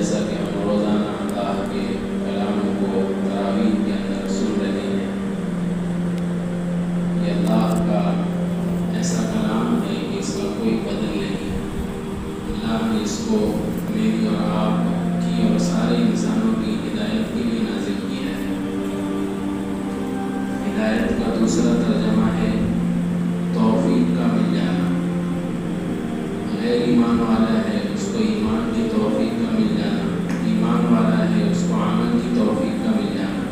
جیسا کہ ہم روزانہ اللہ کے کلام کو تراویح کے اندر سن رہے ہیں، یہ اللہ کا ایسا کلام ہے کہ اس کا کوئی بدل نہیں۔ اللہ نے اس کو میری اور آپ کی اور سارے انسانوں کی ہدایت کے لیے نازل کیا ہے۔ ہدایت کا دوسرا ترجمہ ہے توفیق کا مل جانا۔ غیر ایمان والا ہے اس کو ایمان کی توفیق کا مل جانا، ایمان والا ہے اس کو عمل کی توفیق کا مل جانا۔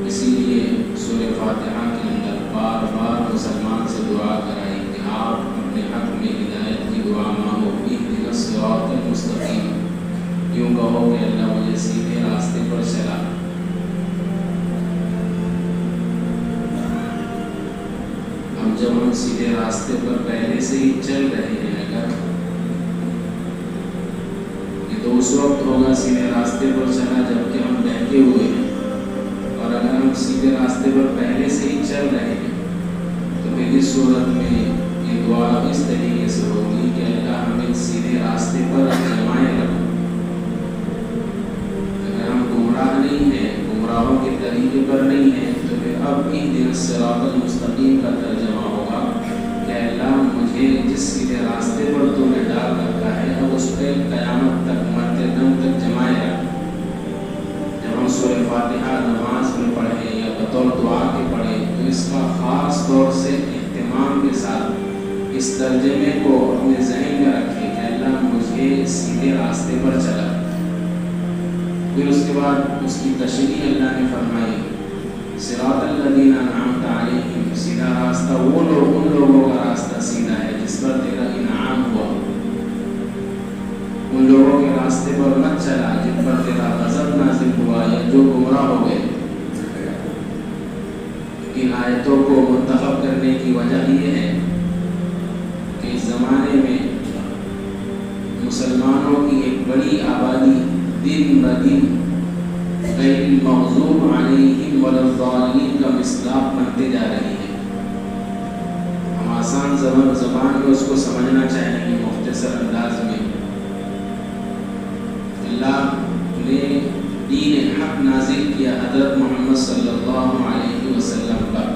اسی لیے سورہ فاتحہ کے اندر بار بار مسلمان سے دعا کرائی کہ آپ اپنے حق میں ہدایت کی دعا مانگو، اہدنا الصراط المستقیم۔ یوں کہو کہ اللہ مجھے سیدھے راستے پر چلا۔ جب ہم سیدھے راستے پر پہلے سے ہی چل رہے ہیں، اگر یہ تو اس وقت ہوگا سیدھے راستے پر چلا جب کہ ہم بہتے ہوئے ہیں، اور اگر ہم سیدھے راستے پر پہلے سے ہی چل رہے ہیں تو پھر اس صورت میں یہ دعا اس طریقے سے ہوگی کہ اللہ ہمیں سیدھے راستے پر جمائے رکھو۔ اگر ہم گمراہ نہیں ہیں، گمراہوں کے طریقے پر نہیں ہیں، تو پھر اب اہدنا الصراط المستقیم کا ترجمہ ہوگا کہ اللہ مجھے جس سیدھے راستے پر تو نے ڈال رکھا ہے اب اس پہ قیامت تک مرتے دم تک جمائے رکھ۔ جب ہم سورہ فاتحہ نماز میں پڑھیں یا بطور دعا کے پڑھیں تو اس کا خاص طور سے اہتمام کے ساتھ اس ترجمے کو اپنے ذہن میں رکھیں کہ اللہ مجھے سیدھے راستے پر چلا۔ پھر اس کے بعد اس کی تشریح اللہ نے فرمائی، صراط الذین انعمت علیہم، سیدھا راستہ وہ لوگ، ان لوگوں کا راستہ سیدھا ہے جس پر تیرا انعام ہوا۔ ان لوگوں کے راستے پر مت چلا جن پر تیرا غضب نازل ہوا یا جو گمراہ ہو گئے۔ ان آیتوں کو منتخب کرنے کی وجہ یہ ہے کہ اس زمانے میں مسلمانوں کی ایک بڑی آبادی دن بدن غیر المغضوب علیہم ولا الضالین کا مصداق بنتے جا رہی ہے۔ ہم آسان زبان میں اس کو سمجھنا چاہیں گے مختصر انداز میں۔ اللہ نے دین حق نازل کیا حضرت محمد صلی اللہ علیہ وسلم پر،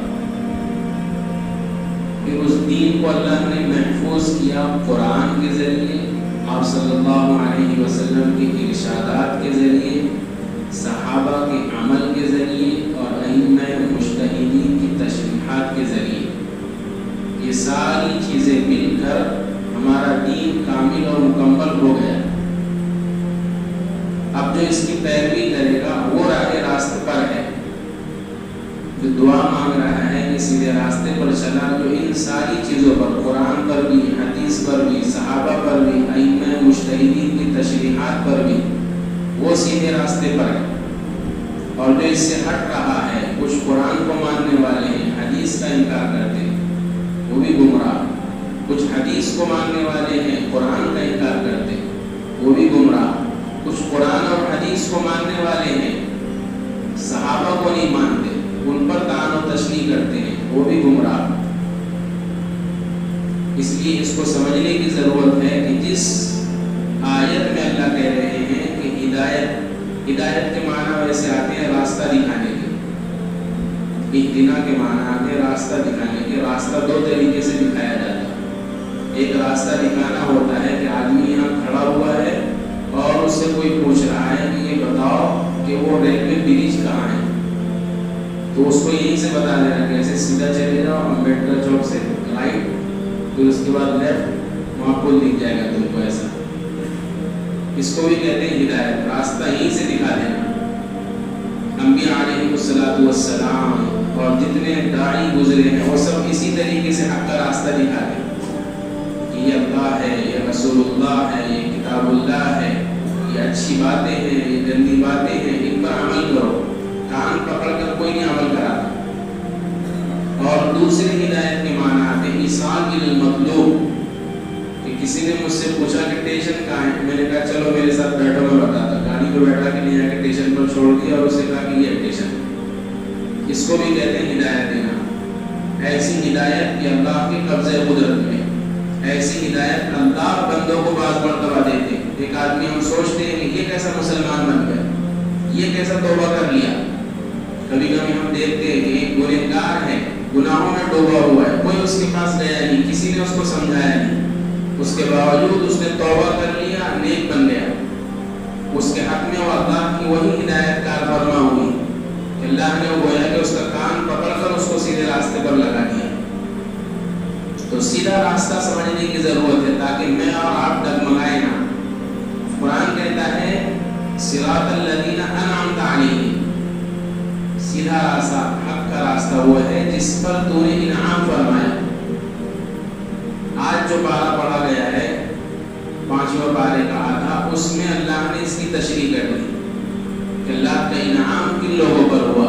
پھر اس دین کو اللہ نے محفوظ کیا قرآن کے ذریعے، آپ صلی اللہ علیہ وسلم کے ارشادات کے ذریعے، صحابہ کے عمل کے ذریعے اور ائمہ مجتہدین کی تشریحات کے ذریعے۔ یہ ساری چیزیں مل کر ہمارا دین کامل اور مکمل ہو گیا۔ اب جو اس کی پیروی کرے گا وہ راہ راست پر ہے، جو دعا مانگ رہا ہے کہ سیدھے راستے پر چلا، جو ان ساری چیزوں پر، قرآن پر بھی، حدیث پر بھی، صحابہ پر بھی، ائمہ مجتہدین کی تشریحات پر بھی، وہ سیدھے راستے پر ہے۔ اور جو اس سے ہٹ رہا ہے، کچھ قرآن کو ماننے والے ہیں، حدیث کا انکار کرتے ہیں، وہ بھی گمراہ۔ کچھ حدیث کو ماننے والے ہیں، قرآن کا انکار کرتے ہیں، وہ بھی گمراہ۔ کچھ قرآن اور حدیث کو ماننے والے ہیں، صحابہ کو نہیں مانتے، ان پر طعن و تشنیع کرتے ہیں، وہ بھی گمراہ۔ اس لیے اس کو سمجھنے کی ضرورت ہے کہ جس آیت میں اللہ کہہ رہے ہیں کہ ہدایت کے معنی ویسے آتے ہیں راستہ دکھانے کے، اہدنا کے معنی آتے ہیں راستہ دکھانے کے۔ راستہ دو طریقے سے دکھایا جاتا ہے۔ ایک راستہ دکھانا ہوتا ہے کہ آدمی یہاں کھڑا ہوا ہے اور اس سے کوئی پوچھ رہا ہے کہ یہ بتاؤ کہ وہ ریلوے برج کہاں ہے، تو اس کو یہیں سے بتا دینا کہ ایسے سیدھا چلے جاؤ امبیڈکر چوک سے رائٹ، پھر اس کے بعد لیفٹ، وہاں پل دکھ جائے گا تم کو۔ ایسا اس کو بھی کہتے ہیں ہدایت، راستہ یہیں سے دکھا دینا۔ انبیاء علیہ السلام اور جتنے داعی گزرے ہیں وہ سب اسی طریقے سے حق کا راستہ دکھاتے ہیں کہ یہ اللہ ہے، یہ رسول اللہ ہے، یہ کتاب اللہ ہے، یہ اچھی باتیں ہیں، یہ گندی باتیں ہیں، ان پر عمل کرو۔ کان پکڑ کر کوئی نہیں عمل کراتا۔ اور دوسری ہدایت کے معنی آتے ہیں ایصال المطلوب، کہ کسی نے مجھ سے پوچھا کہ اسٹیشن کہاں ہے، میں نے کہا چلو میرے ساتھ بیٹھو، میں بتاتا۔ گاڑی کو بیٹھا کے لے جا کے اسٹیشن پر چھوڑ دیا اور اسے کہا کہ یہ اسٹیشن۔ اس کو بھی کہتے ہیں ہدایت دینا۔ ایسی ہدایت یہ اللہ کے قبضے قدرت میں، ایسی ہدایت اللہ بندوں کو بعض مرتبہ دیتے۔ ایک آدمی سوچتے ہیں کہ یہ کیسا مسلمان بن گیا, یہ کیسا توبہ کر لیا. کبھی کبھی ہم دیکھتے ہیں کہ ایک گنہگار ہے, گناہوں میں ڈوبا ہوا ہے, کوئی اس کے پاس گیا نہیں, کسی نے اس کو سمجھایا نہیں, اس کے باوجود اس نے توبہ کر لیا, نیک بن گیا. اس کے حق میں اللہ کی وہی ہدایت کار فرما ہوئی کہ اللہ نے گویا کہ اس کا کان پکڑ کر اس کو سیدھے راستے پر لگا دیا. تو سیدھا راستہ سمجھنے کی ضرورت ہے تاکہ میں اور آپ ڈگمگائیں نہ. قرآن کہتا ہے صراط الذین انعمت علیہم, سیدھا راستہ, حق کا راستہ وہ ہے جس پر تو نے انعام فرمایا. آج جو پارہ پڑھا گیا ہے 5واں پارے کا آدھا, اس میں اللہ نے اس کی تشریح کر دی کہ اللہ کا انعام کن لوگوں پر ہوا.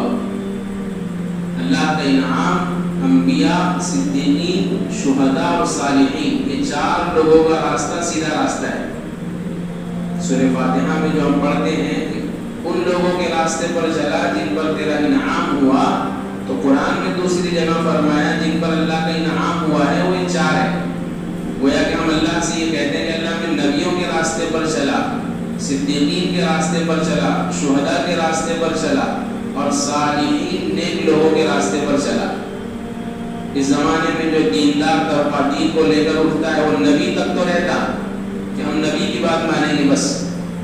اللہ کا انعام انبیاء, صدیقین, شہداء اور صالحین, یہ 4 لوگوں کا راستہ سیدھا راستہ ہے. سورہ فاتحہ میں جو ہم پڑھتے ہیں کہ ان لوگوں کے راستے پر چلا جن پر تیرا انعام ہوا, تو قرآن میں دوسری جگہ فرمایا جن پر اللہ کا انعام ہوا ہے وہ 4 ہے. گویا کہ ہم اللہ سے یہ کہتے ہیں کہ اللہ میں نبیوں کے راستے پر چلا, صدیقین کے راستے پر چلا, شہداء کے راستے پر چلا اور صالحین نیک لوگوں کے راستے پر چلا. اس زمانے میں جو دیندار طبقہ دین کو لے کر اٹھتا ہے وہ نبی تک تو رہتا کہ ہم نبی کی بات مانیں گے, بس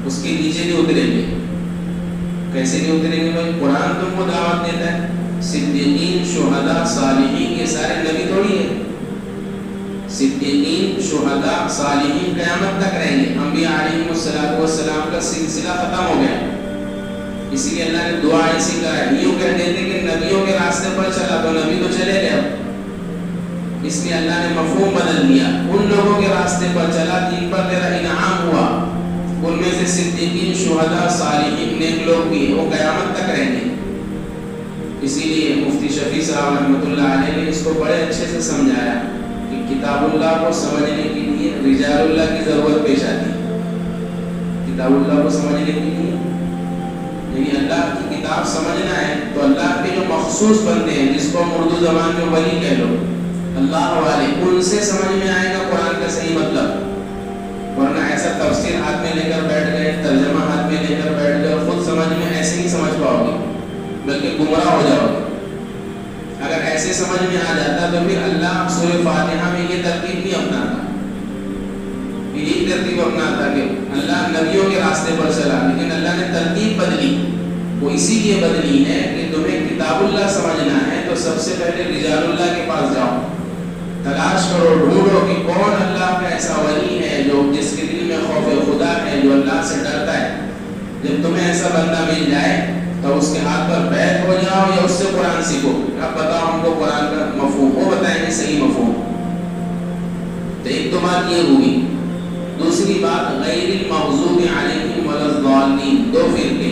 اس کے نیچے نہیں اتریں گے. کیسے نہیں اتریں گے بھائی؟ قرآن تم کو دعوت دیتا ہے. صدیقین, شہداء, صالحین یہ سارے نبی تھوڑی ہیں. صدیقین, شہداء, صالحین قیامت تک رہیں گے. انبیاء علیہم السلام کا سلسلہ ختم ہو گیا. اسی لیے اللہ نے دعا ایسی کرائی, یوں کہہ دیتے کہ نبیوں کے راستے پر چلا تو نبی تو چلے گئے. اس لیے اللہ نے مفہوم بدل دیا, ان لوگوں کے راستے پر چلا جن پر تیرا انعام ہوا. ان میں سے صدیقین, شہداء, صالحین, نیک لوگ بھی ہیں, وہ قیامت تک رہیں گے. اسی لیے مفتی شفیع صاحب رحمۃ اللہ علیہ نے اس کو بڑے اچھے سے سمجھایا کہ کتاب اللہ کو سمجھنے کے لیے رجال اللہ کی ضرورت پیش آتی ہے. کتاب اللہ کو سمجھنے کے لیے یعنی اللہ کی کتاب سمجھنا ہے تو اللہ کے جو مخصوص بندے ہیں, جس کو ہم اردو زبان میں ولی کہہ لو, اللہ والے, ان سے سمجھ میں آئے گا قرآن کا صحیح مطلب. ورنہ ایسا تفسیر ہاتھ میں لے کر بیٹھ گئے, ترجمہ ہاتھ میں لے کر بیٹھ گئے اور خود سمجھ میں ایسے نہیں سمجھ پاؤ گے بلکہ گمراہ ہو جاؤ گے. اگر ایسے سمجھ میں آ جاتا تو پھر اللہ سورہ فاتحہ میں یہ ترتیب نہیں اپناتا. یہی ترتیب اپناتا کہ اللہ نبیوں کے راستے پر چلا, لیکن اللہ نے ترتیب بدلی. وہ اسی لیے بدلی ہے کہ تمہیں کتاب اللہ سمجھنا ہے تو سب سے پہلے رجال اللہ کے پاس جاؤ, تلاش کرو, ڈھونڈو کہ کون اللہ کا ایسا ولی ہے جو جس کے دل میں خوف خدا ہے, جو اللہ سے ڈرتا ہے. جب تمہیں ایسا بندہ مل جائے تو اس کے ہاتھ پر بیعت ہو جاؤ یا اس سے قرآن سیکھو. اب بتاؤ ہم کو قرآن کا مفہوم, وہ بتائیں گے صحیح مفہوم. تو ایک تو بات یہ ہوئی. دوسری بات غیر المغضوب علیہم ولا الضالین, 2 فرقے.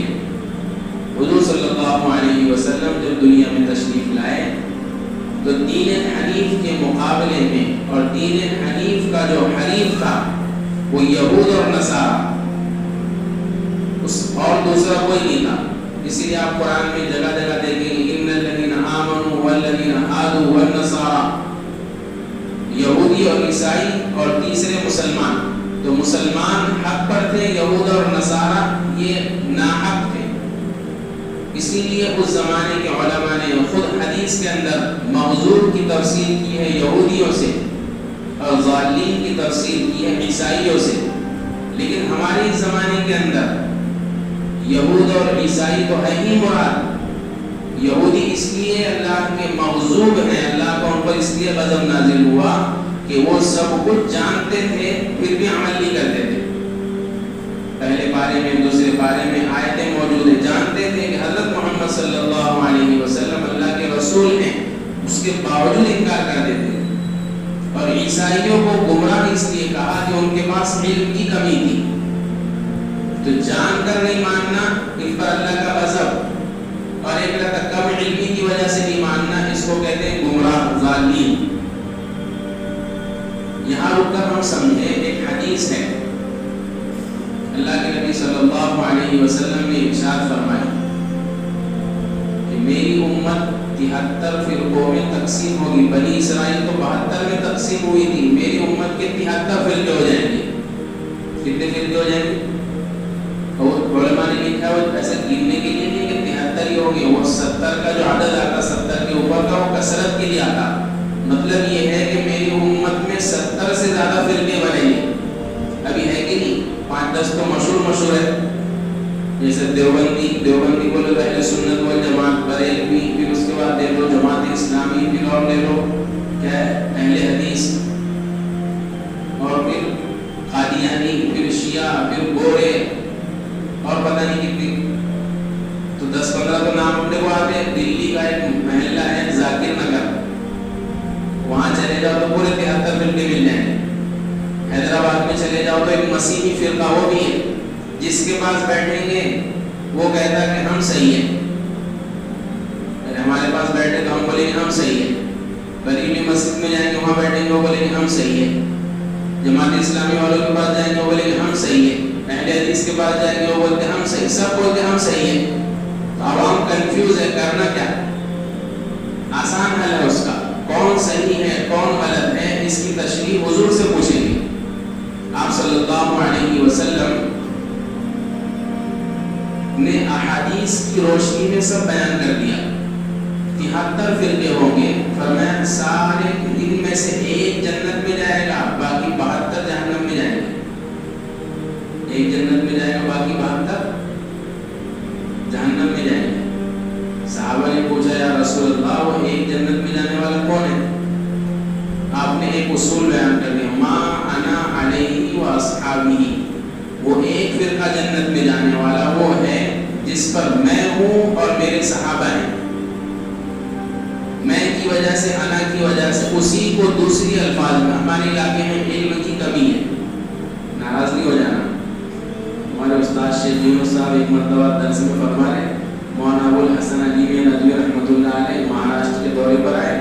حضور صلی اللہ علیہ وسلم جب دنیا میں تشریف لائے تو دین حنیف کے مقابلے میں, اور دین حنیف کا جو حریف تھا وہ یہود اور نصارہ, اس اور دوسرا کوئی نہیں تھا. اسی لیے آپ قرآن میں جگہ جگہ دیکھیں گے ان الذین آمنوا والذین ہادوا والنصارى, یہودی اور عیسائی اور تیسرے مسلمان. تو مسلمان حق پر تھے, یہود اور نصارہ یہ ناحق تھے. اسی لیے اس زمانے کے علماء نے خود حدیث کے اندر مغضوب کی تفسیر کی ہے یہودیوں سے اور ضالین کی تفسیر کی ہے عیسائیوں سے. لیکن ہمارے اس زمانے کے اندر یہود اور عیسائی تو ہے ہی مراد. یہودی اس لیے اللہ کے مغضوب ہیں, اللہ کا ان پر اس لیے غضب نازل ہوا کہ وہ سب کچھ جانتے تھے پھر بھی عمل نہیں کرتے تھے. پہلے پارے میں, دوسرے پارے میں آیتیں موجود ہیں. جانتے تھے کہ حضرت محمد صلی اللہ علیہ وسلم اللہ کے رسول ہیں, اس کے باوجود انکار کر دیتے. اور عیسائیوں کو گمراہ اس لیے کہا کہ ان کے پاس علم کی کمی تھی. تو جان کر نہیں ماننا, ان پر اللہ کا غضب, اور ایک کم علمی کی وجہ سے نہیں ماننا, اس کو کہتے ہیں گمراہ, ضالین. یہاں رک کر ہم سمجھیں ایک حدیث ہے. اللہ کے نبی صلی اللہ علیہ وسلم نے ارشاد فرمایا کہ میری امت 73 فرقوں میں تقسیم ہوگی. بنی اسرائیل تو 72 میں تقسیم ہوئی تھی, میری امت کے 73 فرقے ہو جائیں گے. کتنے فرقے ہو جائیں گے؟ علماء نے لکھا ہے وہ ایسے گننے کے لیے نہیں کہ 73 ہی ہوں گے، وہ 70 کا جو عدد آتا 70 کے اوپر کا وہ کثرت کے لیے آتا. مطلب یہ ہے کہ میری امت میں 70 سے زیادہ فرقے بنے گے. ابھی ہے کہ نہیں؟ 5-10 تو مشہور ہے، جیسے دیوبندی بولے تو اہل سنت والجماعت، بریلوی، پھر اس کے بعد لے لو جماعت اسلامی، پھر اور لے لو کیا ہے اہل حدیث، اور پھر قادیانی، پھر شیعہ، پھر گورے، اور پتہ نہیں کتنی. تو 10-15 تو نام اپنے کو آتے ہیں. دلی کا ایک محلہ ہے ذاکر نگر، وہاں چلے جاؤ تو پورے 73 فرقے مل جائیں گے. حیدرآباد میں چلے جاؤ تو ایک مسیحی فرقہ وہ بھی ہے، جس کے پاس بیٹھیں گے وہ کہتا ہے کہ ہم صحیح ہیں. اگر ہمارے پاس بیٹھے تو ہم بولیں گے ہم صحیح ہیں. بریلی مسجد میں جائیں گے وہاں بیٹھیں گے وہ بولیں گے ہم صحیح ہیں. جماعت اسلامی والوں کے پاس جائیں گے وہ بولیں گے ہم صحیح ہیں. اہل حدیث کے پاس جائیں گے وہ بولتے ہیں ہم صحیح. سب بولتے ہیں ہم صحیح ہیں. تو عوام کنفیوز ہے، کرنا کیا؟ آسان حل ہے اس کا، کون صحیح ہے کون غلط ہے اس کی تشریح حضور سے پوچھیں گے. آپ صلی اللہ علیہ وسلم نے احادیث کی روشنی میں سب بیان کر دیا. 73 فرقے ہوں گے، فرمایا سارے ان میں سے ایک جنت میں جائے گا، باقی 72 جہنم میں جائیں گے. ایک جنت میں جائے گا، باقی 72 جہنم میں جائیں گے. صحابہ نے پوچھا یا رسول اللہ وہ ایک جنت میں جانے والا کون ہے؟ آپ نے ایک اصول بیان کر دیا، ما انا علیہ و اصحابی. وہ ایک فرقہ جنت میں جانے والا وہ ہے جس پر میں ہوں اور میرے صحابہ ہیں. میں کی وجہ سے، انا کی وجہ سے، اسی کو دوسری الفاظ میں ہمارے علاقے میں علم کی کمی ہے، ناراض نہیں ہو جانا. ہمارے استاد شیخ یونس صاحب ایک مرتبہ درس میں فرما رہے، مولانا ابو الحسن علی ندوی رحمۃ اللہ علیہ مہاراشٹر کے دورے پر آئے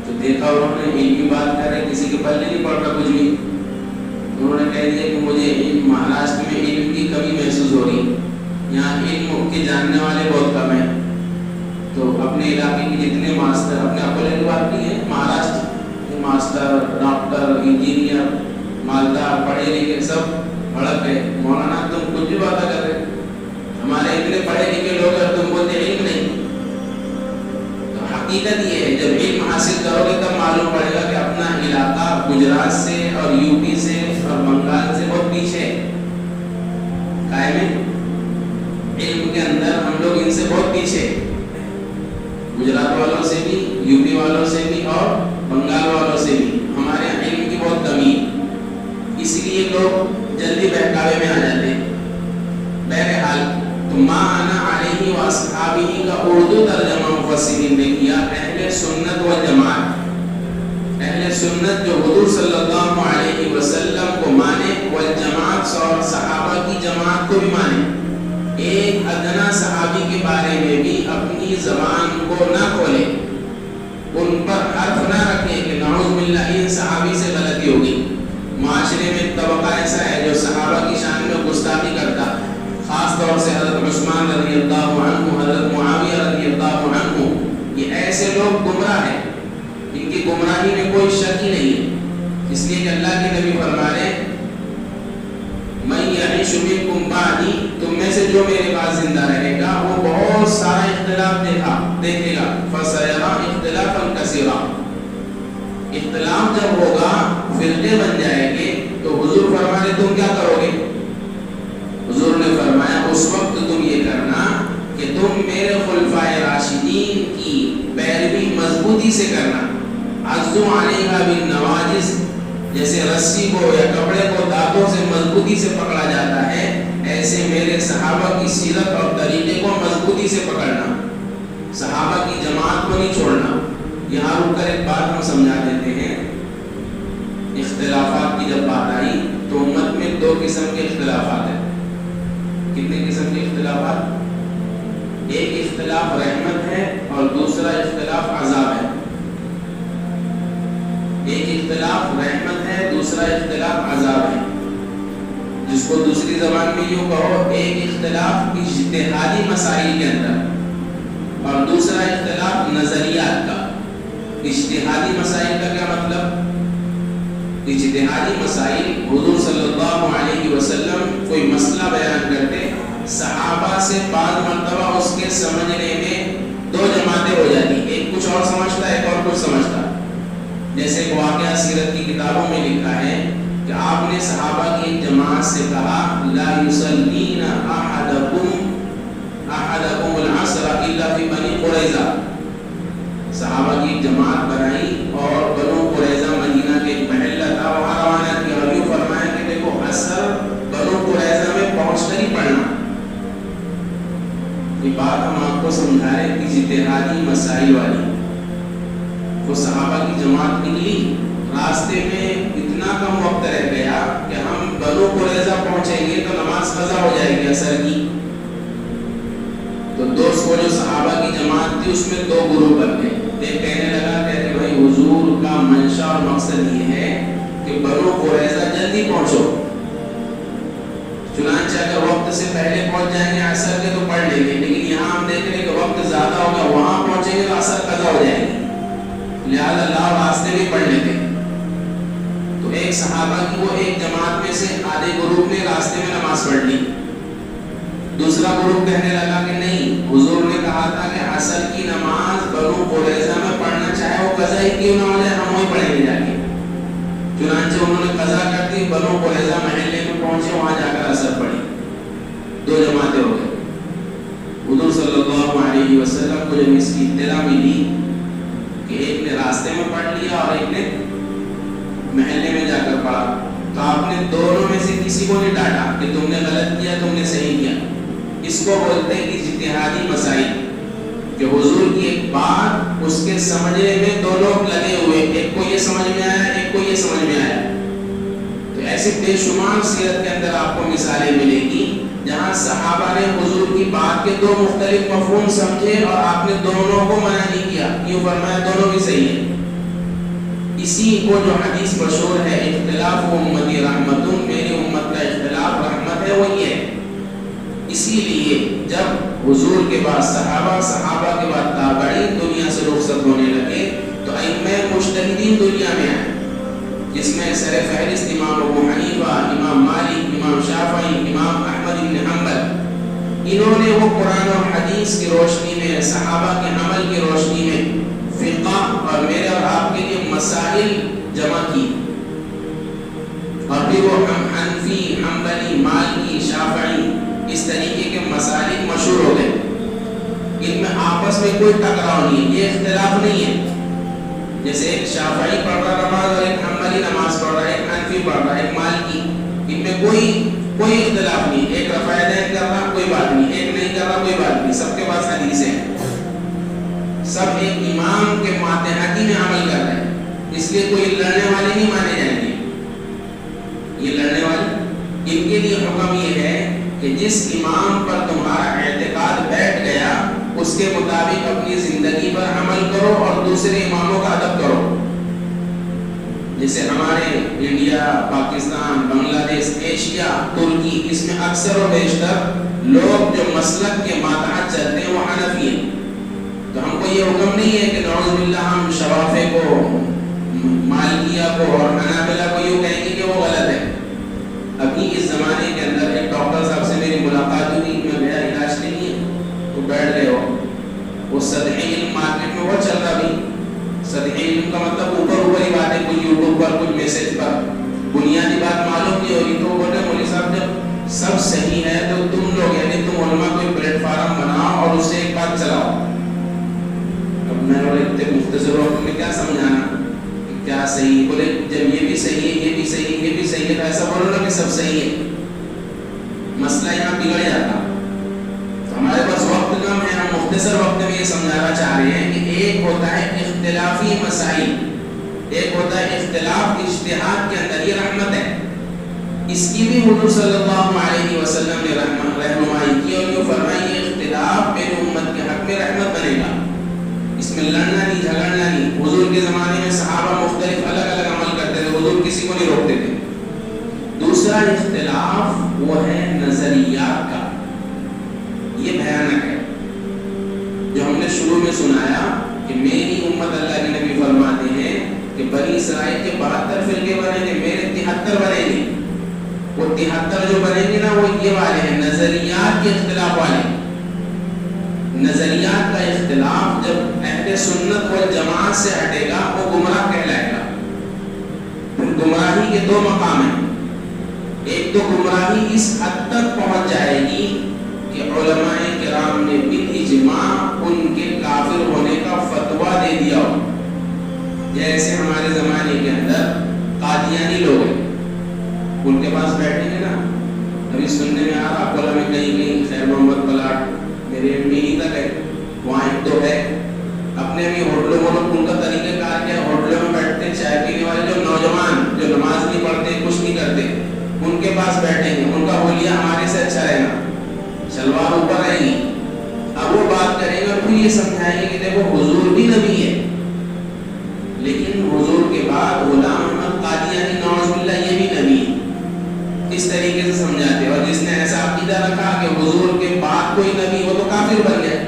تو دیکھا انہوں نے علم کی بات کر رہے، کسی کے پلے نہیں پڑ رہا کچھ بھی. انہوں نے کہہ دیا کہ مجھے مہاراشٹر میں علم کی کمی محسوس ہو رہی، یہاں علم کے جاننے والے بہت کم ہیں. تو اپنے علاقے کے جتنے ماسٹر، اپنے اپنے کی بات نہیں ہے، مہاراشٹر ماسٹر، ڈاکٹر، انجینئر، مالدار، پڑھے لکھے سب بھڑک گئے. مولانا تم کچھ بھی باتیں کر رہے، ہمارے اتنے پڑھے لکھے لوگ ہیں تم بولتے علم نہیں. تو حقیقت یہ ہے جب علم حاصل کرو گے تب معلوم پڑے گا کہ اپنا علاقہ گجرات سے اور یو پی سے اور بنگال سے بہت پیچھے قائم ہے. علم کے اندر ہم لوگ ان سے بہت پیچھے، گجرات والوں سے بھی، یو پی والوں سے بھی اور بنگال والوں سے بھی. ہمارے یہاں علم کی بہت کمی ہے، اس لیے لوگ جلدی بہکاوے میں آ جاتے ہیں. بہرحال تو ما انا علیہ و اصحابہ کا اردو ترجمہ مفسرین نے کیا اہل سنت و جماعت. اہل سنت جو حضور صلی اللہ علیہ وسلم کو مانے، والجماعت اور صحابہ کی جماعت کو بھی مانے. ایک ادنا صحابی کے بارے میں بھی اپنی زبان کو نہ کھولے، ان پر حرف نہ رکھے کہ نعوذ باللہ ان صحابی سے غلطی ہوگی. معاشرے میں طبقہ ایسا ہے جو صحابہ کی شان میں گستاخی کرتا، خاص طور سے حضرت عثمان رضی اللہ عنہ، حضرت معاویہ رضی اللہ عنہ. یہ ایسے لوگ گمراہ ہیں، ان کی گمراہی میں کوئی شک ہی نہیں ہے. اس لیے کہ اللہ کے نبی فرما رہے ہیں من یعش منکم بعدی، تم میں سے جو میرے پاس زندہ رہے گا وہ بہت سارا اختلاف دیکھے گا. فسیرا اختلافا کثیرا، اختلاف جب ہوگا فرقے بن جائیں گے تو حضور فرما رہے تم کیا کرو گے؟ حضور نے فرمایا اس وقت تم یہ کرنا کہ تم میرے خلفائے راشدین کی پیروی مضبوطی سے کرنا. عضو علیہا بالنواجذ، جیسے رسی کو یا کپڑے کو دانتوں سے مضبوطی سے پکڑا جاتا ہے، ایسے میرے صحابہ کی سیرت اور طریقے کو مضبوطی سے پکڑنا، صحابہ کی جماعت کو نہیں چھوڑنا. یہاں رک کر ایک بات ہم سمجھا دیتے ہیں. اختلافات کی جب بات آئی تو امت میں 2 قسم کے اختلافات ہیں. کتنے قسم کے اختلافات؟ ایک اختلاف رحمت ہے اور دوسرا اختلاف عذاب ہے. ایک اختلاف رحمت ہے، دوسرا اختلاف عذاب ہے. جس کو دوسری زبان میں یوں کہو، ایک اختلاف اجتہادی مسائل کے اندر اور دوسرا اختلاف نظریات کا. اجتہادی مسائل کا کیا مطلب؟ اجتہادی مسائل حضور صلی اللہ علیہ وسلم کوئی مسئلہ بیان کرتے، صحابہ سے بعض مرتبہ اس کے سمجھنے میں دو جماعتیں ہو جاتی، ایک کچھ اور سمجھتا ہے، ایک اور کچھ سمجھتا. جیسے ایک واقعہ سیرت کی کتابوں میں لکھا ہے کہ آپ نے صحابہ کی ایک جماعت سے کہا لا یصلین احدکم العصر الا فی بنی قریظہ. صحابہ کی ایک جماعت بنائی اور بنو قریظہ مدینہ کے ایک محلہ تھا، وہاں روانہ کیا اور یوں فرمایا کہ دیکھو عصر بنو قریظہ میں پہنچ کر ہی پڑھنا. یہ بات ہم آپ کو سمجھا رہے ہیں اجتہادی مسائل والی. وہ صحابہ کی جماعت نکلی، راستے میں اتنا کم وقت رہ گیا کہ ہم بنو قریظہ پہنچیں گے تو نماز قضا ہو جائے گی عصر کی. تو دوست وہ جو صحابہ کی جماعت تھی اس میں دو گروہ بن گئے. ایک کہنے لگا کہ بھائی حضور کا منشا اور مقصد یہ ہے کہ بنو قریظہ جلدی پہنچو، چنانچہ اگر وقت سے پہلے پہنچ جائیں گے عصر کے تو پڑھ لیں گے، لیکن یہاں ہم دیکھ رہے ہیں کہ وقت زیادہ ہوگا، وہاں پہنچیں گے تو عصر قضا ہو جائے گی، لہذا اللہ راستے میں پڑھ لیتے. تو ایک صحابہ کی وہ ایک جماعت میں سے آدھے گروپ نے راستے میں نماز پڑھ لی. دوسرا گروپ کہنے لگا کہ نہیں، حضور نے کہا تھا کہ عصر کی نماز بنو قریظہ میں پڑھنا چاہے وہ قضا ہی کیوں نہ ہو جائے، ہم وہی پڑھیں گے جا کے. چنانچہ انہوں نے قضا کر دی، بنو قریظہ محلے میں پہنچے، وہاں جا کر عصر پڑھی. دو جماعتیں ہو گئی. حضور صلی اللہ علیہ وسلم کو جب اس کی اطلاع ملی کہ ایک نے راستے میں پڑھ لیا اور ایک نے محلے میں جا کر پڑھا، تو آپ نے دونوں میں سے کسی کو نہیں ڈانٹا کہ تم نے غلط کیا، تم نے صحیح کیا. اس کو بولتے ہیں اجتہادی مسائل، کہ حضور کی ایک بات اس کے سمجھنے میں دو لوگ لگے ہوئے، ایک کو یہ سمجھ میں آیا، ایک کو یہ سمجھ میں آیا. تو ایسے بے شمار سیرت کے اندر آپ کو مثالیں ملے گی جہاں صحابہ نے حضور کی بات کے دو مختلف مفہوم سمجھے اور آپ نے دونوں کو منع نہیں کیا، یوں فرمایا دونوں بھی صحیح ہے. اسی کو جو حدیث مشہور ہے اختلاف امتی رحمت، میری امت کا اختلاف رحمت ہے، وہ یہ ہے. اسی لیے جب حضور کے بعد صحابہ کے بعد تابعین دنیا سے رخصت ہونے لگے تو ائمہ مجتہدین دنیا میں آئے، جس میں سر فہرست امام ابو حنیفہ، امام مالک، امام شافعی، امام احمد بن حنبل. انہوں نے وہ قرآن اور حدیث کی روشنی میں، صحابہ کے عمل کی روشنی میں فقہ اور میرے اور آپ کے لیے مسائل جمع کی، اور پھر وہ حنفی، حنبلی، مالکی، شافعی اس طریقے کے مسائل مشہور ہو گئے. ان میں آپس میں کوئی ٹکراؤ نہیں ہے، یہ اختلاف نہیں ہے. جیسے ایک شافعی پڑھ رہا نماز اور ایک حنبلی نماز پڑھ رہا ہے، ایک حنفی پڑھ رہا ہے، ایک مالکی، ان میں کوئی اختلاف نہیں. ایک رفع یدین کر رہا کوئی بات نہیں، ایک نہیں کر رہا کوئی بات نہیں، سب کے پاس حدیث ہے، سب ایک امام کے ماتحتی میں عمل کر رہے ہیں. اس لیے کوئی لڑنے والے نہیں مانے جائیں گے. یہ لڑنے والے، ان کے لیے حکم یہ ہے کہ جس امام پر تمہارا اعتقاد بیٹھ گیا اس کے مطابق اپنی زندگی پر عمل کرو اور دوسرے اماموں کا ادب کرو. جیسے ہمارے انڈیا، پاکستان، بنگلہ دیش، ایشیا، ترکی، اس میں اکثر و بیشتر لوگ جو مسلک کے ماتحت چلتے ہیں وہ حنفی ہیں. تو ہم کو یہ حکم نہیں ہے کہ نعوذ باللہ ہم شوافے کو، مالکیہ کو اور حنابلہ کو یوں کہیں گے کہ وہ غلط ہے. ابھی اس زمانے کے اندر ایک ڈاکٹر صاحب سے میری ملاقات ہوئی، میں میرا علاج نہیں ہے تو بیٹھ گئے ہو. وہ سطحی علم مارکیٹ میں وہ چل رہا بھی. سطحی علم کا مطلب اوپر ہی باتیں، کچھ یوٹیوب پر، کچھ میسج پر، بنیادی بات معلوم نہیں ہوگی. تو بولے مولوی صاحب جب سب صحیح ہے تو تم لوگ یعنی تم علماء کوئی پلیٹ فارم بناؤ اور اسے ایک بات چلاؤ. اب میں نے اتنے مختصر وقت میں کیا سمجھانا کیا صحیح. بولے جب یہ بھی صحیح ہے، یہ بھی صحیح ہے، یہ بھی صحیح ہے، تو ایسا بولو نا کہ سب صحیح ہے. مسئلہ یہاں بگڑ جاتا. تو ہمارے پاس وقت کم ہے، ہم مختصر وقت میں یہ سمجھانا چاہ رہے ہیں کہ ایک ہوتا ہے اختلافی مسائل، ایک ہوتا ہے اختلاف اجتہاد کے اندر، یہ رحمت ہے. اس کی بھی حضور صلی اللہ علیہ وسلم نے رہنمائی کی اور یہ فرمائی یہ اختلاف میری امت کے حق میں رحمت بنے گا. اس میں لڑنا نہیں، جھگڑنا نہیں. حضور کے زمانے میں صحابہ مختلف الگ الگ عمل کرتے تھے، حضور کسی کو نہیں روکتے تھے. دوسرا اختلاف وہ ہے نظریات کا. یہ بھیانک ہے جو ہم نے شروع میں سنایا کہ میری امت، اللہ کے نبی فرماتے ہیں کہ بنی اسرائیل کے 72 فرقے بنے گے، میرے 73 بنے گے. وہ 73 جو بنیں گے نا وہ یہ والے ہیں، نظریات کے نظریات کا اختلاف جب اہل سنت والجماعت سے ہٹے گا وہ گمراہ کہلائے گا۔ پھر گمراہی کے دو مقام ہیں، ایک تو گمراہی اس حد تک پہنچ جائے گی کہ علماء کرام نے بالاجماع ان کے کافر ہونے کا فتویٰ دے دیا ہو، جیسے ہمارے زمانے کے اندر قادیانی لوگ ہیں، ان کے پاس بیٹھیں گے نا، ابھی سننے میں آ رہا اکولا میں کہیں خیر محمد پلاٹ میرے امی تک ہے، وہاں ایک تو ہے اپنے بھی ہوٹلوں میں ان کا طریقہ کار کیا، ہوٹلوں میں بیٹھتے ہیں، چائے پینے والے جو نوجوان جو نماز نہیں پڑھتے کچھ نہیں کرتے ان کے پاس بیٹھیں گے، ان کا حلیہ ہمارے سے اچھا رہے گا، شلوار اوپر رہے گی، اب وہ بات کریں گے اور پھر یہ سمجھائیں گے کہ دیکھو حضور بھی نبی ہے، لیکن حضور کے بعد غلام احمد قادیانی نعوذ باللہ یہ بھی نبی ہے، اس طریقے سے سمجھاتے ہیں۔ اور جس نے ایسا عقیدہ رکھا کہ حضور کے بعد کوئی نبی وہ تو کافر بن گیا،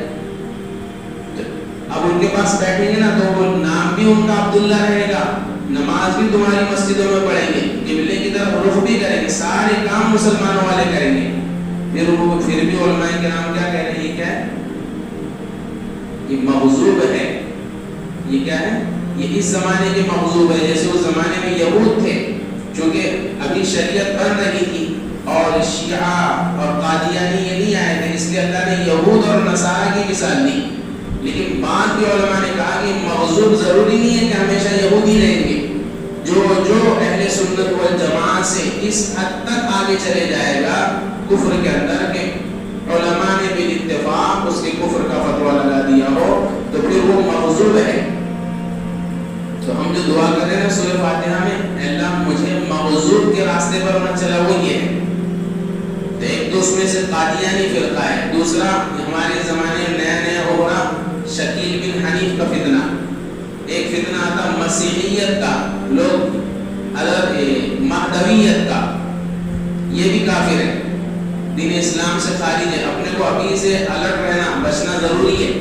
اب ان کے پاس بیٹھیں گے نا تو وہ نام بھی ان کا عبداللہ رہے گا، نماز بھی تمہاری مسجدوں میں پڑھیں گے، قبلے کی طرف رخ بھی کریں گے، سارے کام مسلمانوں والے کریں گے، پھر بھی علماء کرام کیا کہہ رہے ہیں، یہ کیا ہے، یہ مغضوب ہے، یہ کیا ہے، یہ اس زمانے کے مغضوب ہے، جیسے اس زمانے میں یہود تھے، چونکہ ابھی شریعت بن رہی تھی اور شیعہ اور قادیانی یہ نہیں آئے تھے، اس لیے اللہ نے یہود اور نصارہ کی مثال دی، لیکن بعد کے علماء نے کہا کہ مغضوب ضروری نہیں ہے کہ ہمیشہ یہودی رہیں گے، جو اہل سنت والجماعت سے اس حد تک آگے چلے جائے گا کفر کے اندر کہ علماء نے بالاتفاق اس کے کفر کا فتویٰ لگا دیا ہو تو پھر وہ مغضوب ہے۔ تو ہم جو دعا کر رہے ہیں سورہ فاتحہ میں، اللہ مجھے مغضوب کے راستے پر مت چلا، وہ یہ ہے، تو ایک تو اس میں سے قادیانی فرقہ ہے، دوسرا ہمارے زمانے میں نیا ہو رہا شکیل بن حنیف کا فتنہ، ایک فتنہ آتا مسیحیت کا، لوگ الگ مہدویت کا، یہ بھی کافر ہے، دین اسلام سے خارج ہے، اپنے کو ابھی سے الرٹ رہنا بچنا ضروری ہے،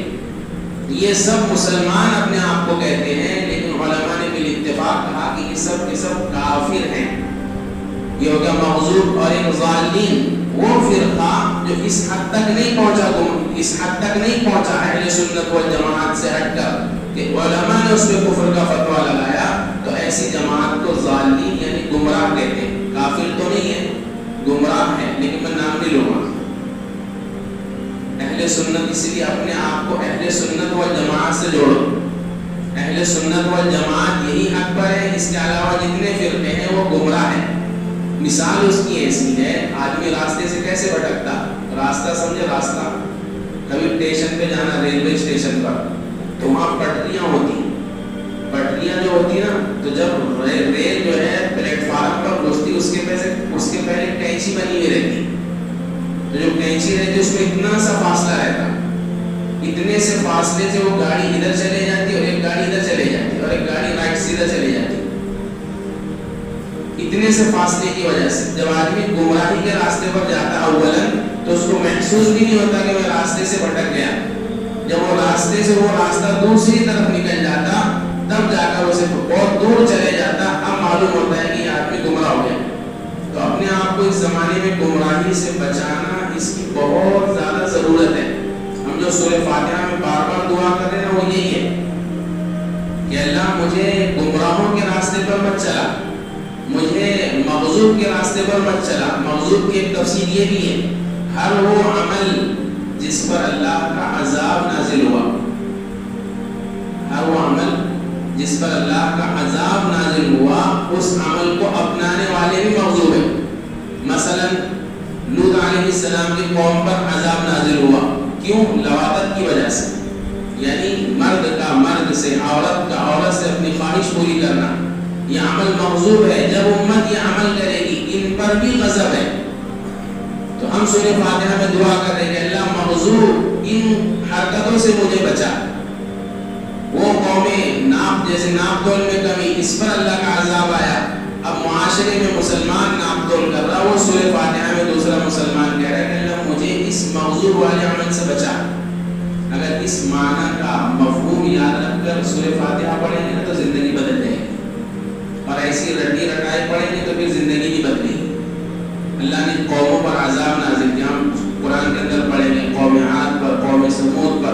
یہ سب مسلمان اپنے آپ کو کہتے ہیں، لیکن علماء نے بالاتفاق کہا کہ یہ سب کے سب کافر ہیں، یہ ہو گیا مغضوب۔ اور ایک ضالین وہ فرقہ جو اس حد تک نہیں پہنچا اہل سنت والجماعت سے ہٹ کر کہ علماء نے اس پہ کفر کا فتویٰ لگایا، تو ایسی جماعت کو ضالین یعنی گمراہ کہتے ہیں، کافر تو نہیں ہے، گمراہ ہے، لیکن میں نام نہیں لوں گا۔ اہل سنت اس لیے اپنے آپ کو اہل سنت والجماعت سے جوڑو، اہل سنت والجماعت یہی حق پر ہے، اس کے علاوہ جتنے فرقے ہیں وہ گمراہ ہیں۔ مثال اس کی ایسی ہے، آدمی راستے سے کیسے بھٹکتا، راستہ سمجھے، راستہ کبھی اسٹیشن پہ جانا، ریلوے اسٹیشن پر، تو وہاں پٹریاں ہوتی، پٹریاں جو ہوتی نا، تو جب ریل جو ہے پلیٹ فارم پر گھستی اس کے پہلے کینچی بنی ہوئی رہتی، تو جو کینچی رہتی اس میں اتنا سا فاصلہ رہتا، اتنے سے فاصلے سے وہ گاڑی ادھر چلے جاتی اور ایک گاڑی ادھر چلے جاتی اور ایک گاڑی رائٹ سیدھا چلے جاتی، اتنے سے فاصلے کی وجہ سے جب آدمی گمراہی کے راستے پر جاتا اولاً تو اس کو محسوس بھی نہیں ہوتا کہ میں راستے سے بھٹک گیا، جب وہ راستے سے وہ راستہ دوسری طرف نکل جاتا تب جا کر اسے بہت دور چلے جاتا، اب معلوم ہوتا ہے کہ یہ آدمی گمراہ ہو گیا۔ تو اپنے آپ کو اس زمانے میں گمراہی سے بچانا اس کی بہت زیادہ ضرورت ہے۔ ہم جو سورہ فاتحہ میں بار بار دعا کر رہے ہیں وہ یہی ہے کہ اللہ مجھے گمراہوں کے راستے پر مت چلا، مجھے مغضوب کے راستے پر مت چلا۔ مغضوب کی ایک تفسیر یہ بھی ہے، ہر وہ عمل جس پر اللہ کا عذاب نازل ہوا، ہر وہ عمل جس پر اللہ کا عذاب نازل ہوا اس عمل کو اپنانے والے بھی مغضوب ہیں۔ مثلا لوط علیہ السلام کی قوم پر عذاب نازل ہوا، کیوں؟ لواطت کی وجہ سے، یعنی مرد کا مرد سے، عورت کا عورت سے اپنی خواہش پوری کرنا، یہ عمل مغضوب ہے۔ جب امت یہ عمل کرے گی ان پر بھی غضب ہے، تو ہم سورہ فاتحہ میں دعا کر رہے ہیں کہ اللہ مغضوب ان حرکتوں سے مجھے بچا۔ وہ قومیں جیسے ناپ تول میں کمی، اس پر اللہ کا عذاب آیا، اب معاشرے میں مسلمان ناپ تول کر رہا، وہ سورہ فاتحہ میں دوسرا مسلمان کہہ رہا ہے کہ اللہ مجھے اس مغضوب والے عمل سے بچا۔ اگر اس معنی کا مفہوم یاد رکھ کر سورہ فاتحہ پڑھیں گے تو زندگی بدل جائے گی، اور ایسی رٹی رٹائی پڑھیں گے تو پھر زندگی نہیں بدلے گی۔ اللہ نے قوموں پر عذاب نازل کیا، ہم قرآن کے اندر پڑھیں گے، قوم عاد پر، قوم ثمود پر،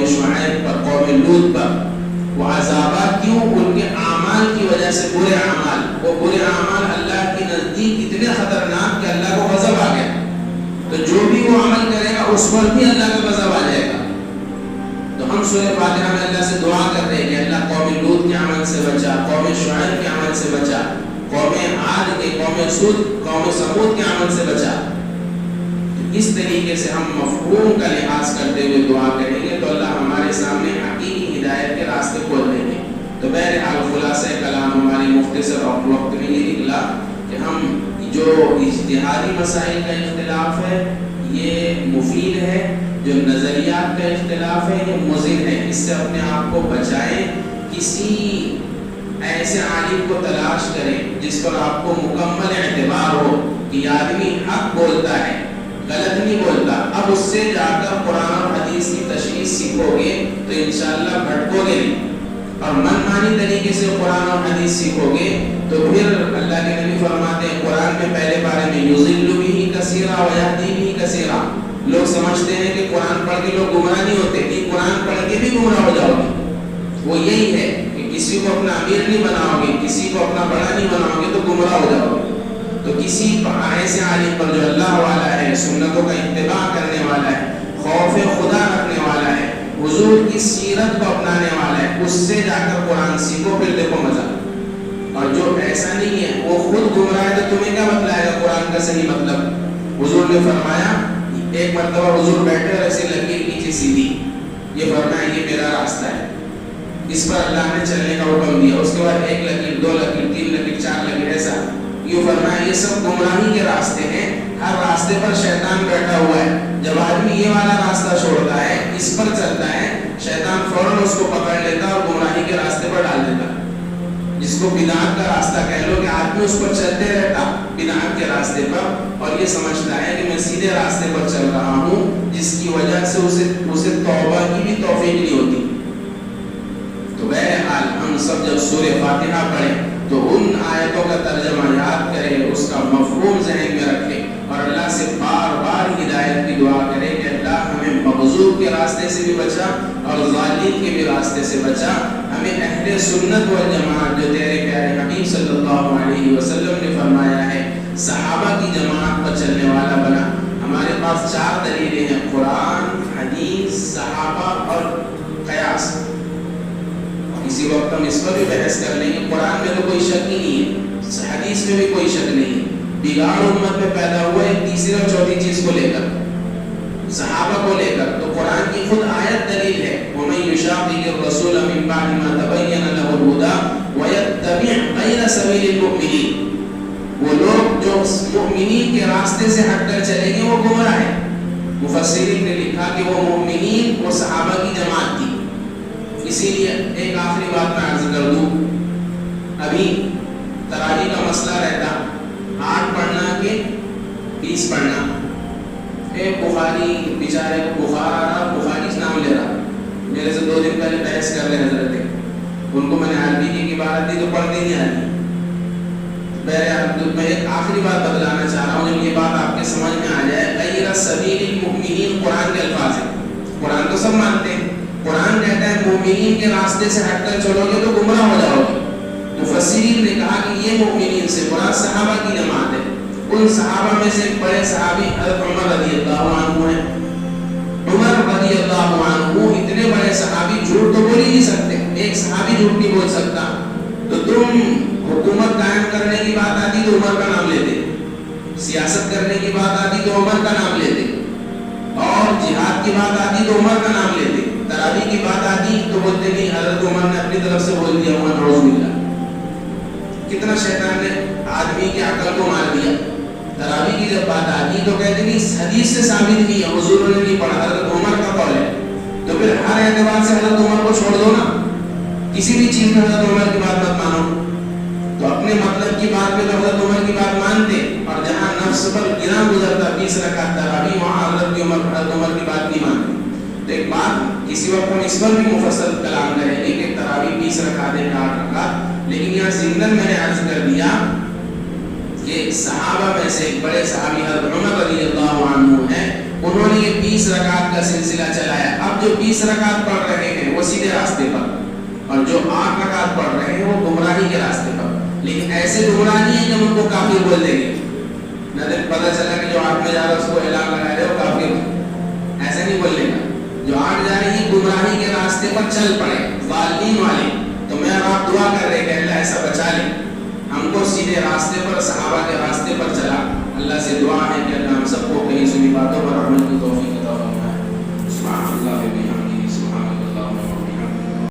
شعیب پر، قوم لوط پر وہ عذابات کیوں؟ ان کے اعمال کی وجہ سے، برے اعمال، وہ برے اعمال اللہ کے نزدیک اتنے خطرناک کہ اللہ کو غضب آ گیا، تو جو بھی وہ عمل کرے گا اس پر بھی اللہ کا غضب آ جائے گا۔ تو ہم سورہ فاتحہ میں اللہ سے دعا کر رہے ہیں کہ اللہ قوم لوط کے عمل سے بچا، قوم شعیب کے عمل سے بچا، قوم عاد کے، قوم ثمود کے عمل سے بچا۔ اس طریقے سے ہم مفہوم کا لحاظ کرتے ہوئے دعا کریں گے تو اللہ ہمارے سامنے حقیقی ہدایت کے راستے کھول دیں گے۔ تو بہرحال خلاصہ کلام ہماری مختصر اور وقت میں یہ نکلا کہ ہم جو اجتہادی مسائل کا اختلاف ہے یہ مفید ہے، جو نظریات کا اختلاف ہے یہ مضر ہے، اس سے اپنے آپ کو بچائیں۔ کسی ایسے عالم کو تلاش کریں جس پر آپ کو مکمل اعتبار ہو کہ یہ آدمی حق بولتا ہے، غلط نہیں بولتا، اب اس سے جا کر قرآن اور حدیث کی تشریح سیکھو گے تو انشاءاللہ بھٹکو گے نہیں، اور من مانی طریقے سے قرآن اور حدیث سیکھو گے تو پھر اللہ کے نبی فرماتے ہیں قرآن میں پہلے بارے میں یضل بہ کثیرا ویہدی بہ کثیرا، لوگ سمجھتے ہیں کہ قرآن پڑھ کے لوگ گمراہ نہیں ہوتے، کہ قرآن پڑھ کے بھی گمراہ ہو جاؤ گے۔ وہ یہی ہے کہ کسی کو اپنا امیر نہیں بناؤ گے، کسی کو اپنا بڑا نہیں بناؤ گے تو گمراہ ہو جاؤ گے۔ تو کسی ایسے عالم پر جو اللہ والا ہے، سنتوں کا اتباع کرنے والا ہے، خوف خدا رکھنے والا ہے، حضور کی سیرت کو اپنانے والا ہے، اس سے جا کر قرآن سیکھو، پھر دیکھو مزہ۔ اور جو ایسا نہیں ہے وہ خود گمراہ ہے تو تمہیں کیا بتلائے گا قرآن کا صحیح مطلب؟ حضور نے فرمایا، ایک مرتبہ حضور بیٹھے اور ایسے لکیر نیچے سیدھی، یہ فرمایا یہ میرا راستہ ہے، اس پر اللہ نے چلنے کا حکم دیا۔ اس کے بعد ایک لکیر، دو لکیر، تین لکیر، چار لکیر، ایسا یوں فرمایا یہ سب گمراہی کے راستے ہیں، ہر راستے پر شیطان بیٹھا ہوا ہے۔ جب آدمی یہ والا راستہ چھوڑتا ہے، اس پر چلتا ہے، شیطان فوراً اس کو پکڑ لیتا اور گمراہی کے راستے پر ڈال دیتا، جس کو بدعت کا راستہ کہہ لو، کہ آدمی اس پر چلتے رہتا بدعت کے راستے پر اور یہ سمجھتا ہے کہ میں سیدھے راستے پر چل رہا ہوں، جس کی وجہ سے اسے توبہ کی بھی توفیق نہیں ہوتی۔ تو بہرحال ہم سب جب سورہ فاتحہ پڑھیں تو ان آیتوں کا ترجمہ یاد کریں، اس کا مفہوم ذہن میں رکھیں اور اللہ سے بار بار ہدایت کی دعا کریں کہ اللہ ہمیں مغضوب کے راستے سے بھی بچا اور ظالم کے بھی راستے سے بچا، ہمیں اہل سنت والجماعت جو تیرے پیارے حبیب صلی اللہ علیہ وسلم نے فرمایا ہے صحابہ کی جماعت پر چلنے والا بنا۔ ہمارے پاس چار دلیلیں ہیں، قرآن، حدیث، صحابہ اور قیاس۔ اسی وقت ہم اس پر بھی بحث کر لیں گے۔ قرآن میں تو کوئی شک ہی نہیں ہے، حدیث میں بھی کوئی شک نہیں ہے، بگاڑ امت میں پیدا ہوا ایک تیسری اور چوتھی چیز کو لے کر، صحابہ کو لے کر۔ تو قرآن کی خود آیت دلیل ہے، وَمَن يُشَاقِقِ الرَّسُولَ مِن بَعْدِ مَا تَبَيَّنَ لَهُ الْهُدَىٰ وَيَتَّبِعْ غَيْرَ سَبِيلِ الْمُؤْمِنِينَ، وہ لوگ جو مؤمنین کے راستے سے ہٹ کر چلیں گے وہ گمراہ ہیں۔ مفسرین نے لکھا کہ وہ مؤمنین وہ صحابہ کی جماعت تھی۔ اسی لیے ایک آخری بات میں عرض کر دوں، ابھی تراویح کا مسئلہ رہتا 8 پڑھنا کہ 20 پڑھنا۔ ایک بخاری بیچارے کو بخار آ رہا، بخاری نام لے رہا، میرے سے 2 دن پہلے بحث کر رہے حضرت، ان کو میں نے عربی کی عبارت دی تو پڑھتے نہیں آ رہی۔ میں ایک آخری بات بتلانا چاہ رہا ہوں، جب یہ بات آپ کے سمجھ میں آ جائے، غیر سبیل المؤمنین قرآن کے الفاظ ہیں، قرآن تو سب مانتے ہیں، قرآن کہتا ہے مومنین کے راستے سے ہٹ کر چلو گے تو گمراہ ہو جاؤ گے۔ مفسرین نے کہا کہ یہ مومنین سے مراد صحابہ کی جماعت ہے۔ ان صحابہ میں سے ایک بڑے صحابی حضرت عمر رضی اللہ عنہ ہیں۔ عمر رضی اللہ عنہ اتنے بڑے صحابی جھوٹ تو بول ہی نہیں سکتے، ایک صحابی جھوٹ نہیں بول سکتا، تو تم حکومت قائم کرنے کی بات آتی تو عمر کا نام لیتے، سیاست کرنے کی بات آتی تو عمر کا نام لیتے، اور جہاد کی بات آتی تو عمر کا نام لیتے، تراویح کی بات آتی تو بولتے نہیں حضرت عمر نے اپنی طرف سے بول دیا، عمر نعوذ باللہ۔ کتنا شیطان نے آدمی کی عقل کو مار دیا۔ تراویح کی جب بات آتی تو کہتے نہیں حدیث سے ثابت نہیں ہے، حضور نے نہیں پڑھا، حضرت عمر کا قول ہے، تو پھر ہر اعتبار سے حضرت عمر کو چھوڑ دو نا، کسی بھی چیز میں حضرت عمر کی بات مت مانو۔ تو اپنے مطلب کی بات پہ تو حضرت عمر کی بات مانتے، اور جہاں نفس پر گرا گزرتا 20 رکعت تراویح، وہاں حضرت عمر کی بات نہیں مانتے۔ تو ایک بات کسی وقت ہم اس پر بھی مفصل کلام کریں گے کہ تراویح 20 رکعت ہے 8 رکعت، لیکن یہاں ضمن میں نے عرض کر دیا کہ صحابہ میں سے ایک بڑے صحابی حضرت عمر رضی اللہ عنہ ہیں، انہوں نے یہ 20 رکعت کا سلسلہ چلایا. اب جو 20 رکعت پڑھ رہے ہیں وہ سیدھے راستے پر، اور جو 8 رکعت پڑھ رہے ہیں وہ گمراہی کے راستے پر. لیکن ایسے گمراہ نہیں ہے کہ ہم ان کو کافر بول دیں گے. نہ پتہ چلا کہ جو 8 میں جا رہا ہے اس کو اعلان لگا رہے ہو کافر، ایسا نہیں بولنے کا. جو 8 جا رہی ہے گمراہی کے راستے پر چل پڑے والدین والے، تو میں اور آپ دعا کر رہے کہ اللہ ایسا بچا لے ہم کو سیدھے راستے پر، صحابہ کے راستے پر چلا. اللہ سے دعا ہے کہ اللہ ہم سب کو کہیں سنی باتوں پر عمل کی توفیق عطا فرمائے. سبحان اللہ.